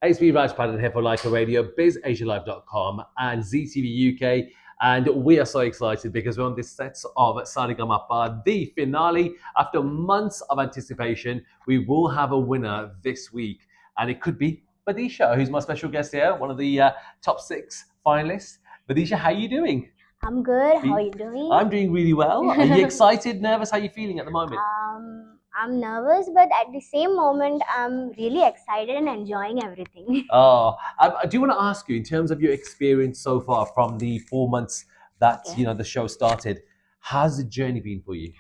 Hey, it's me, Raj Padden here for Leica Radio, bizasialive.com and ZTV UK. And we are so excited because we're on this set of Saregama, the finale. After months of anticipation, we will have a winner this week. And it could be Badisha, who's my special guest here, one of the top 6 finalists. Badisha, how are you doing? I'm good. How are you doing? I'm doing really well. Are you excited, nervous? How are you feeling at the moment? I'm nervous, but at the same moment, I'm really excited and enjoying everything. I do want to ask you, in terms of your experience so far from the 4 months that Okay. the show started, how's the journey been for you?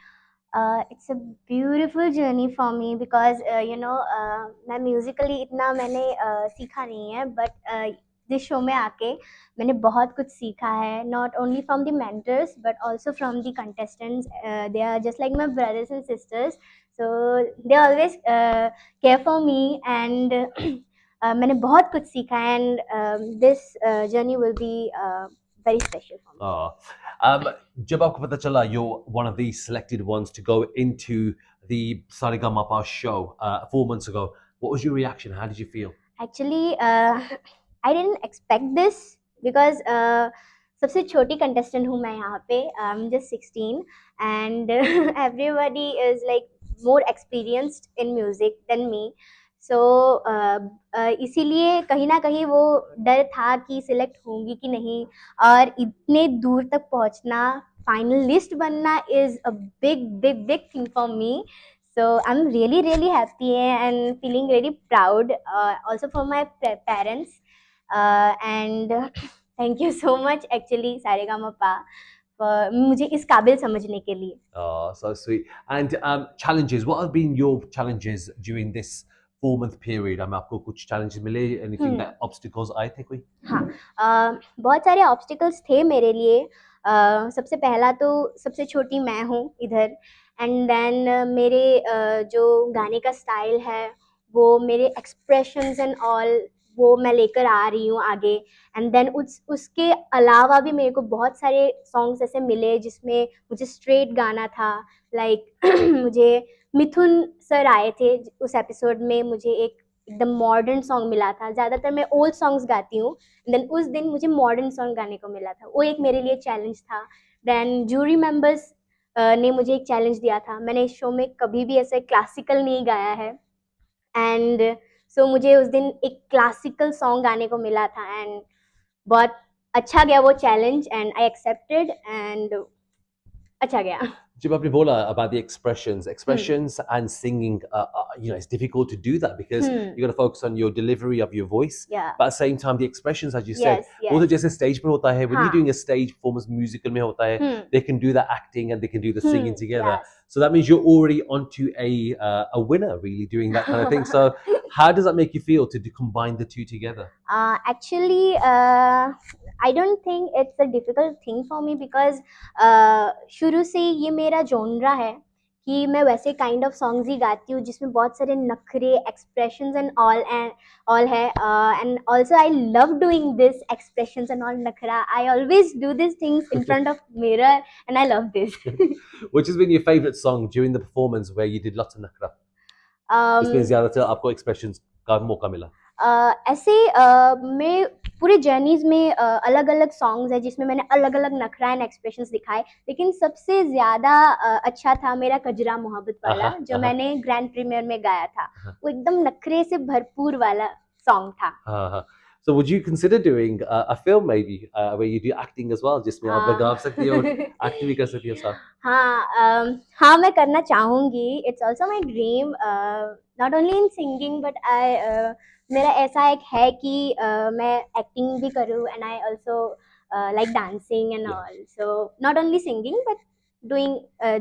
It's a beautiful journey for me because मैं musically इतना मैंने सीखा नहीं है, but this show में आके मैंने बहुत कुछ सीखा है, not only from the mentors but also from the contestants. They are just like my brothers and sisters, so they always care for me and मैंने बहुत कुछ सीखा है and this journey will be very special for me. जब आपको पता चला you're one of the selected ones to go into the Saregama show 4 months ago, what was your reaction? How did you feel? Actually, I didn't expect this because सबसे छोटी contestant हूँ मैं यहाँ पे. I'm just 16 and everybody is like more experienced in music than me. So इसीलिए कहीं ना कहीं वो डर था कि सिलेक्ट होंगी कि नहीं, और इतने दूर तक पहुँचना, फाइनलिस्ट बनना is a big thing for me. So I'm really happy and feeling really proud, also for my parents, and thank you so much actually Saregama for मुझे इस काबिल समझने के लिए. Oh, so sweet. And challenges, what have been your challenges during this 4-month period? आपको कुछ challenges मिले? Anything that obstacles आए थे कोई? हाँ, बहुत सारे ऑब्स्टिकल्स थे मेरे लिए. सबसे पहला तो सबसे छोटी मैं हूँ इधर, एंड देन मेरे जो गाने का स्टाइल है, वो मेरे एक्सप्रेशंस एंड ऑल, वो मैं लेकर आ रही हूँ आगे. एंड देन उसके अलावा भी मेरे को बहुत सारे सॉन्ग्स ऐसे मिले जिसमें मुझे स्ट्रेट गाना था. लाइक मुझे मिथुन सर आए थे उस एपिसोड में, मुझे एक एकदम मॉडर्न सॉन्ग मिला था. ज़्यादातर मैं ओल्ड सॉन्ग्स गाती हूँ, देन उस दिन मुझे मॉडर्न सॉन्ग गाने को मिला था. वो एक मेरे लिए चैलेंज था. देन जूरी मेंबर्स ने मुझे एक चैलेंज दिया था. मैंने इस शो में कभी भी ऐसे क्लासिकल नहीं गाया है, एंड सो मुझे उस दिन एक क्लासिकल सॉन्ग गाने को मिला था, एंड बहुत अच्छा गया वो challenge, and I accepted, and अच्छा गया. Jib आपने बोला about the expressions and singing, it's difficult to do that because you got to focus on your delivery of your voice. Yeah. But at the same time, the expressions, as you said, Yes. वो तो जैसे stage पर होता है, when you're हाँ. doing a stage performance musical में होता है, they can do the acting and they can do the singing together. Yes. So that means you're already onto a winner, really, doing that kind of thing. So how does that make you feel to combine the two together? Actually, I don't think it's a difficult thing for me because शुरू से ये मेरा जोनरा है कि मैं वैसे kind of songs ही गाती हूँ जिसमें बहुत सारे नखरे, एक्सप्रेशंस एंड ऑल है. And also I love doing this expressions and all नखरा. I always do this things in front of mirror and I love this. Which has been your favorite song during the performance where you did lots of nakra? इसमें ज़्यादातर आपको expressions का मौका मिला. ऐसे मैं पूरे जर्नीज में अलग अलग सॉन्ग्स है जिसमें मैंने अलग अलग नखरा एंड एक्सप्रेशंस दिखाए, लेकिन सबसे ज़्यादा अच्छा था मेरा कजरा मोहब्बत वाला, जो मैंने ग्रैंड प्रीमियर में गाया था. वो एकदम नखरे से भरपूर वाला सॉन्ग था. So would you consider doing a film maybe where you do acting as well, जिसमें आप गा सकती हो और एक्टिंग भी कर सकती हो साथ? हाँ, मैं करना चाहूँगी. It's also my dream, not only in singing but मेरा ऐसा एक है कि मैं एक्टिंग भी करूँ, and I also like dancing and all. So not only singing but doing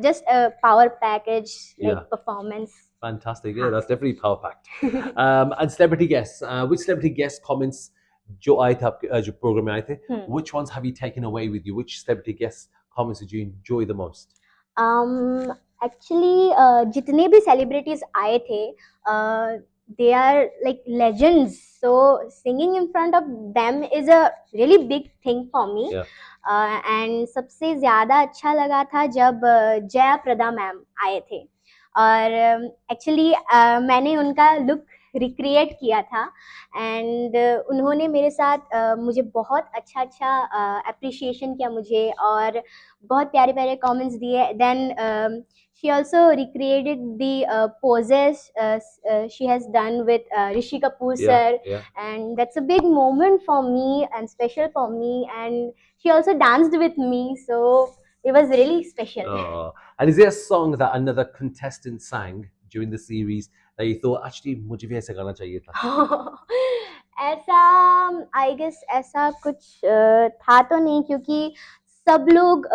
just a power package like performance. Fantastic. Yeah, that's definitely power packed. And celebrity guests, which celebrity guest comments जो आए थे आपके जो programme में आए थे, which ones have you taken away with you? Which celebrity guest comments did you enjoy the most? Actually, जितने भी celebrities आए थे, they are like legends. So singing in front of them is a really big thing for me. And सबसे ज़्यादा अच्छा लगा था जब जया प्रदा मैम आए थे. और एक्चुअली मैंने उनका लुक रिक्रिएट किया था एंड उन्होंने मेरे साथ मुझे बहुत अच्छा अप्रिशिएशन किया मुझे और बहुत प्यारे प्यारे कमेंट्स दिए then she also recreated the poses she has done with Rishi Kapoor Yeah, sir, yeah. and that's a big moment for me and special for me. And she also danced with me, so it was really special. Oh. And is there a song that another contestant sang during the series that you thought, actually, मुझे भी ऐसा गाना चाहिए था? ऐसा I guess ऐसा कुछ था तो नहीं, क्योंकि सब लोग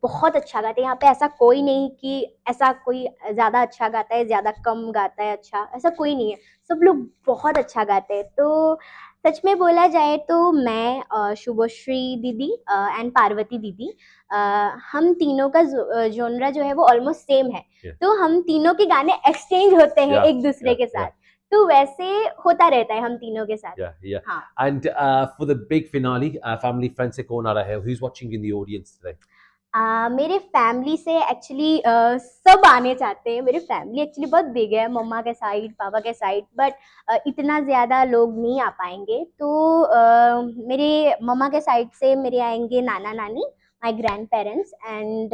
बहुत अच्छा गाते हैं यहाँ पे। ऐसा कोई नहीं कि ऐसा कोई ज़्यादा अच्छा गाता है, ज़्यादा कम गाता है अच्छा, ऐसा कोई नहीं है। सब लोग बहुत अच्छा गाते हैं। तो सच में बोला जाए तो मैं शुभश्री दीदी एंड पार्वती दीदी, हम तीनों का जोनरा जो है वो ऑलमोस्ट सेम है। Yeah. तो हम तीनों के गाने एक्सचेंज होते हैं Yeah, एक दूसरे yeah, के साथ। तो वैसे होता रहता है हम तीनों के साथ। Yeah, yeah. हाँ। And for the big finale, family friends से कौन आ रहा है? Who's watching in the audience today? मेरे फैमिली से एक्चुअली सब आने चाहते हैं। मेरी फैमिली एक्चुअली बहुत बिग है, मम्मा के साइड, पापा के साइड, बट इतना ज़्यादा लोग नहीं आ पाएंगे। तो मेरे मम्मा के साइड से मेरे आएंगे नाना नानी, my grand parents and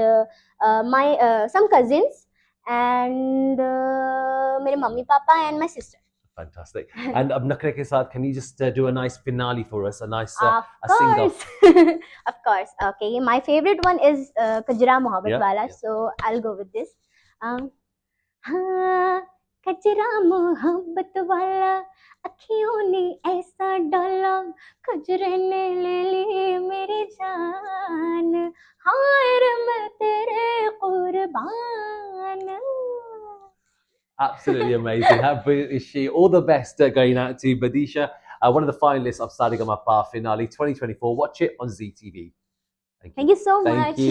my some cousins and मेरे मम्मी पापा and my sister. Fantastic. And अब नखरे के साथ, can you just do a nice finale for us? A nice Of a sing course. off. Of course. Okay, my favorite one is Kajra Mohabbat Yeah, Wala, yeah. so I'll go with this. हाँ, कजरा मोहब्बत वाला, अखियों ने ऐसा डाला, कजरे ने ले ली मेरी जान, हाय रे मैं तेरे कुर्बान। Absolutely amazing. How brilliant is she? All the best going out to Badisha, one of the finalists of Saregama Finale 2024. Watch it on ZTV. Thank you. Thank you so Thank much. you.